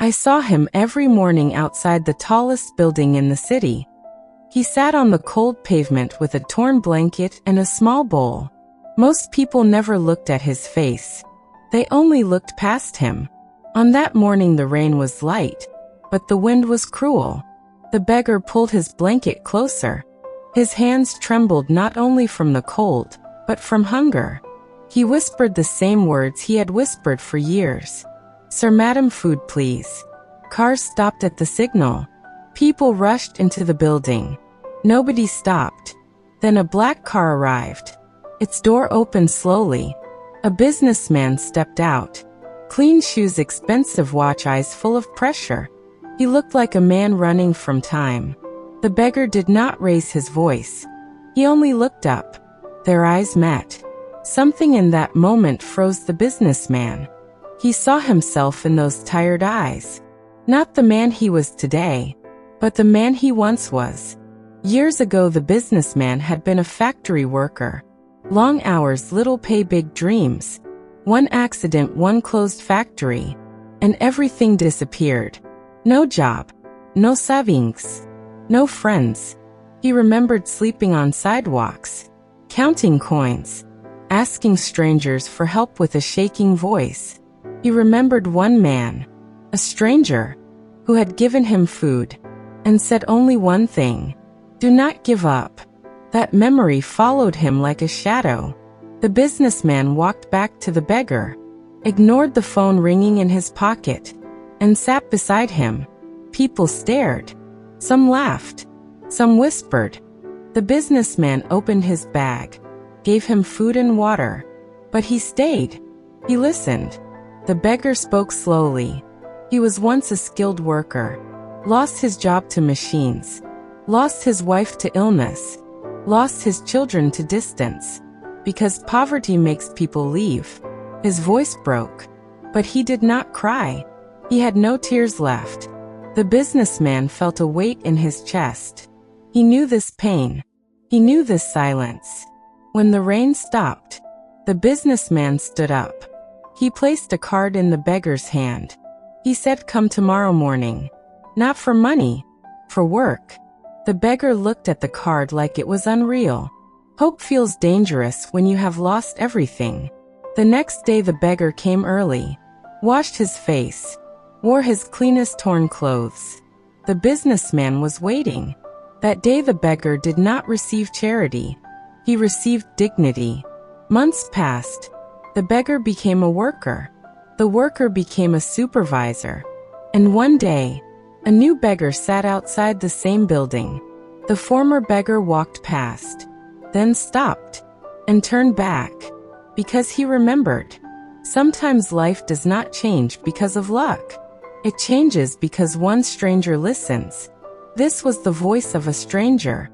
I saw him every morning outside the tallest building in the city. He sat on the cold pavement with a torn blanket and a small bowl. Most people never looked at his face. They only looked past him. On that morning the rain was light, but the wind was cruel. The beggar pulled his blanket closer. His hands trembled not only from the cold, but from hunger. He whispered the same words he had whispered for years. "Sir, madam, food please." Cars stopped at the signal. People rushed into the building. Nobody stopped. Then a black car arrived. Its door opened slowly. A businessman stepped out. Clean shoes, expensive watch, eyes full of pressure. He looked like a man running from time. The beggar did not raise his voice. He only looked up. Their eyes met. Something in that moment froze the businessman. He saw himself in those tired eyes. Not the man he was today, but the man he once was. Years ago the businessman had been a factory worker. Long hours, little pay, big dreams. One accident, one closed factory, and everything disappeared. No job, no savings, no friends. He remembered sleeping on sidewalks, counting coins, asking strangers for help with a shaking voice. He remembered one man, a stranger, who had given him food and said only one thing: "Do not give up." That memory followed him like a shadow. The businessman walked back to the beggar, ignored the phone ringing in his pocket, and sat beside him. People stared. Some laughed. Some whispered. The businessman opened his bag, gave him food and water. But he stayed. He listened. The beggar spoke slowly. He was once a skilled worker, lost his job to machines, lost his wife to illness, lost his children to distance. Because poverty makes people leave. His voice broke, but he did not cry. He had no tears left. The businessman felt a weight in his chest. He knew this pain. He knew this silence. When the rain stopped, the businessman stood up. He placed a card in the beggar's hand. He said, "Come tomorrow morning." Not for money, for work. The beggar looked at the card like it was unreal. Hope feels dangerous when you have lost everything. The next day the beggar came early, washed his face, wore his cleanest torn clothes. The businessman was waiting. That day the beggar did not receive charity. He received dignity. Months passed. The beggar became a worker. The worker became a supervisor. And one day, a new beggar sat outside the same building. The former beggar walked past, then stopped, and turned back, because he remembered. Sometimes life does not change because of luck. It changes because one stranger listens. This was the voice of a stranger.